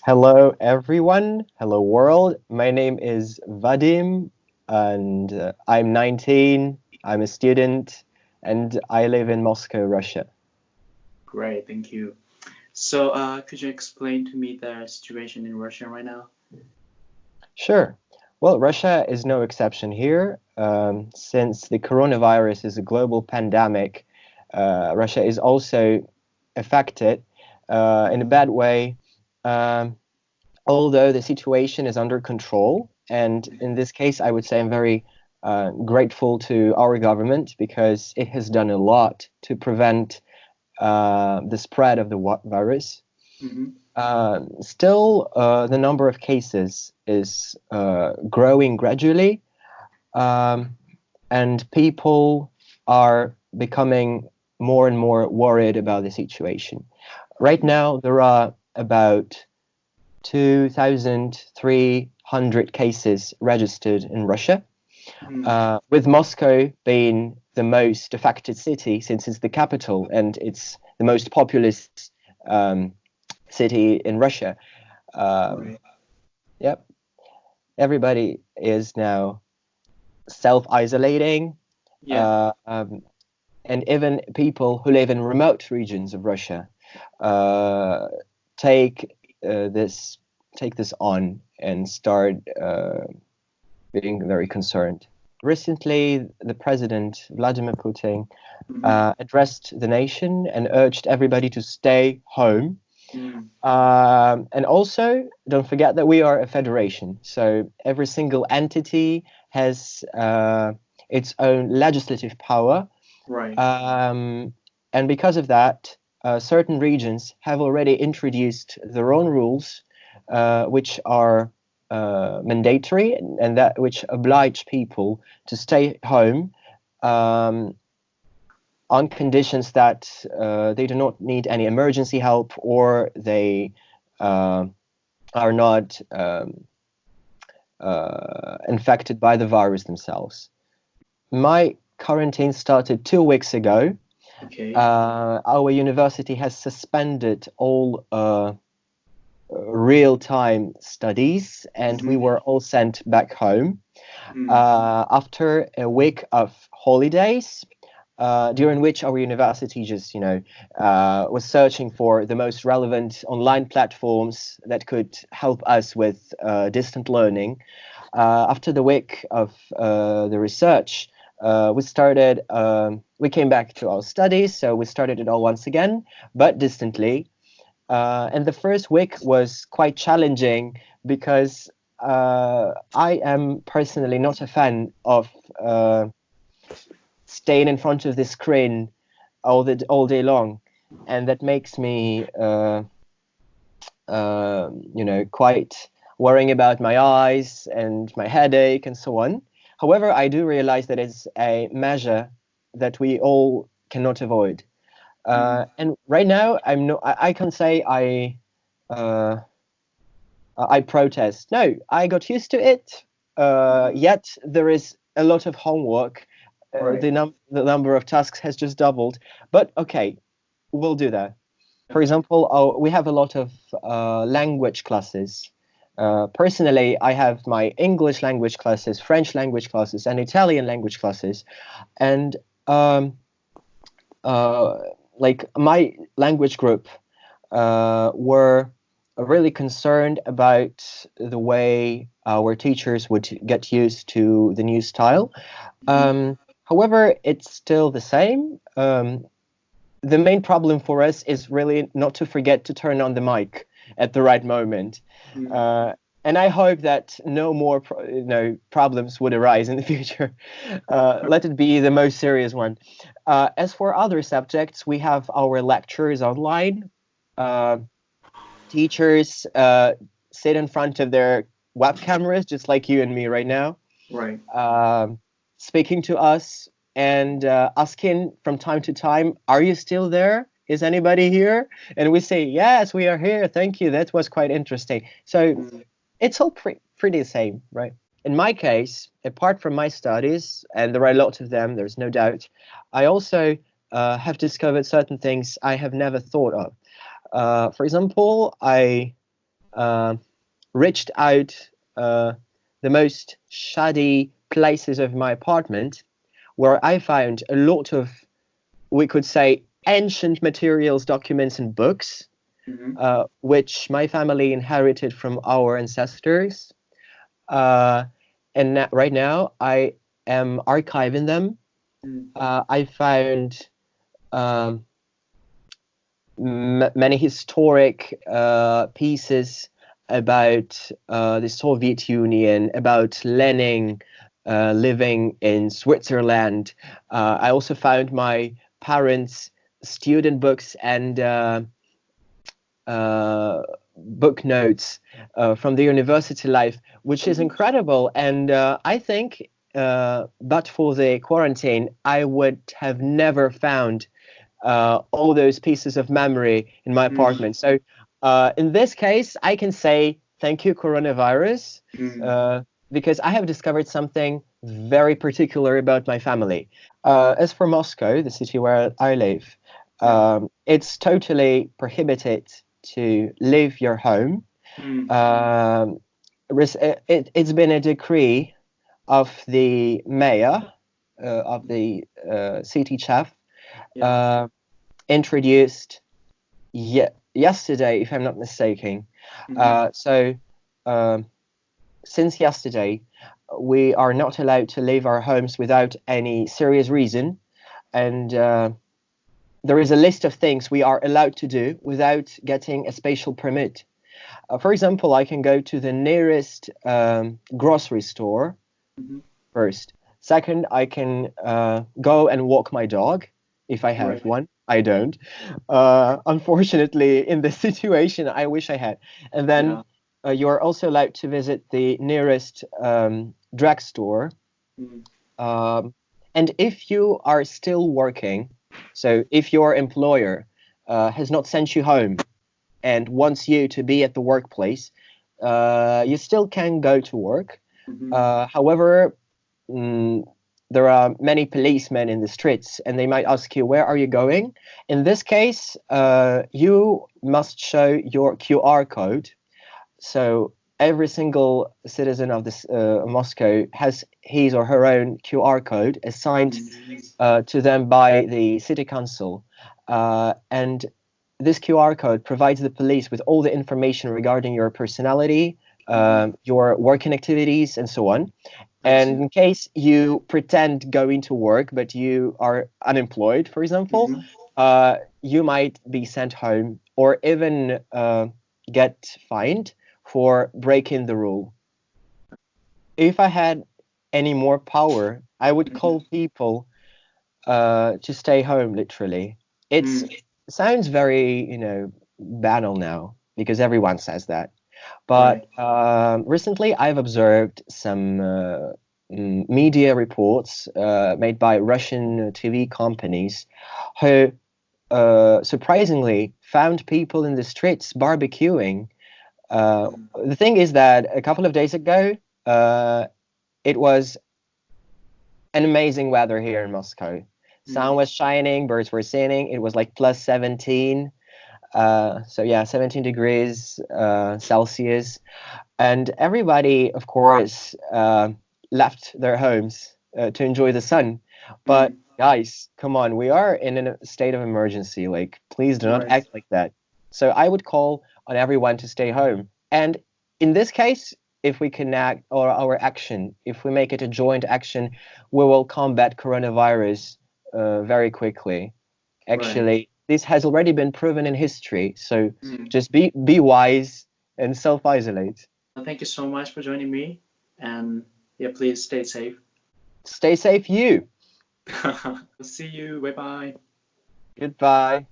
Hello, everyone. Hello, world. My name is Vadim, and I'm 19. I'm a student, and I live in Moscow, Russia. Great, thank you. So, could you explain to me the situation in Russia right now? Sure. Well, Russia is no exception here. Since the coronavirus is a global pandemic, Russia is also affected in a bad way. Um, Although the situation is under control. And in this case, I would say I'm very grateful to our government because it has done a lot to prevent the spread of the virus. Mm-hmm. Still, the number of cases is growing gradually, um, and people are becoming more and more worried about the situation. Right now, there are about 2,300 cases registered in Russia, Mm. with Moscow being the most affected city since it's the capital and it's the most populous um, city in Russia. Um, Right. yep, everybody is now self-isolating, Yeah. uh, um, and even people who live in remote regions of Russia uh, take this take this on and start being very concerned. Recently, the president, Vladimir Putin, Mm-hmm. addressed the nation and urged everybody to stay home. Mm. And also, don't forget that we are a federation. So every single entity has its own legislative power. Right. Um, and because of that, certain regions have already introduced their own rules, which are mandatory and that which oblige people to stay home um, on conditions that they do not need any emergency help or they uh, are not infected by the virus themselves. My quarantine started 2 weeks ago. Okay. Our university has suspended all real-time studies, and we Mm-hmm. were all sent back home Mm. after a week of holidays. During which our university just, was searching for the most relevant online platforms that could help us with distant learning. After the week of the research, we came back to our studies, so we started it all once again, but distantly. And the first week was quite challenging because I am personally not a fan of staying in front of the screen all day long, and that makes me quite worrying about my eyes and my headache and so on. However, I do realize that it's a measure that we all cannot avoid. Mm. And right now, I can say uh, I protest. No, I got used to it. Yet there is a lot of homework. Right. The number of tasks has just doubled. But okay, we'll do that. For Yeah. example, we have a lot of language classes. Personally, I have my English language classes, French language classes, and Italian language classes. And um, uh, like my language group were really concerned about the way our teachers would get used to the new style. Mm-hmm. However, it's still the same. The main problem for us is really not to forget to turn on the mic at the right moment. Mm. Uh, and I hope that no more problems would arise in the future. Let it be the most serious one. As for other subjects, we have our lectures online. Uh, Teachers sit in front of their web cameras, just like you and me right now, Right. um, speaking to us and asking from time to time, "Are you still there? Is anybody here?" And we say, "Yes, we are here. Thank you. That was quite interesting." So Mm. it's all pretty the same, right? In my case, apart from my studies, and there are lots of them, there's no doubt, I also have discovered certain things I have never thought of. For example, I reached out the most shady places of my apartment, where I found a lot of, we could say, ancient materials, documents, and books, Mm-hmm. which my family inherited from our ancestors. Uh, and right now, I am archiving them. Mm. I found um, many historic pieces about the Soviet Union, about Lenin living in Switzerland. I also found my parents' student books and book notes from the university life, which is Mhm. incredible. And I think, but for the quarantine, I would have never found all those pieces of memory in my Mm. apartment. So in this case, I can say thank you, coronavirus, Mm. uh, because I have discovered something very particular about my family. As for Moscow, the city where I live, Yeah. it's totally prohibited to leave your home. Mm. Um, it's been a decree of the mayor, of the city chief, Yeah. uh, introduced yesterday, if I'm not mistaken. Mm. So um, since yesterday, we are not allowed to leave our homes without any serious reason, and there is a list of things we are allowed to do without getting a special permit. For example, I can go to the nearest grocery store Mm-hmm. first. Second, I can go and walk my dog if I have Right. one. I don't. Unfortunately, in this situation, I wish I had. And then Yeah. you are also allowed to visit the nearest drugstore. Mm. Um, and if you are still working, so if your employer has not sent you home and wants you to be at the workplace, you still can go to work. Mm-hmm. However, mm, there are many policemen in the streets, and they might ask you, "Where are you going?" In this case, you must show your QR code. So every single citizen of this Moscow has his or her own QR code assigned Mm. to them by the city council, and this QR code provides the police with all the information regarding your personality, Mm-hmm. your working activities, and so on. I And see. in case you pretend going to work but you are unemployed, for example, Mm-hmm. you might be sent home or even get fined for breaking the rule. If I had any more power, I would Mm-hmm. call people to stay home, literally. It's Mm. it sounds very, banal now because everyone says that. But Right. recently, I've observed some media reports made by Russian TV companies who surprisingly found people in the streets barbecuing. Mm. The thing is that a couple of days ago, uh, it was an amazing weather here in Moscow. Sun Mm. was shining, birds were singing. It was like plus 17. So yeah, 17 degrees Celsius. And everybody, of course, left their homes to enjoy the sun. But Mm. guys, come on, we are in a state of emergency. Like, please do not Right. act like that. So I would call on everyone to stay home. And in this case, if we connect or our action, if we make it a joint action, we will combat coronavirus very quickly. Right. Actually, this has already been proven in history. So Mm. just be wise and self-isolate. Thank you so much for joining me, and yeah, please stay safe. Stay safe, you. See you. Bye bye. Goodbye.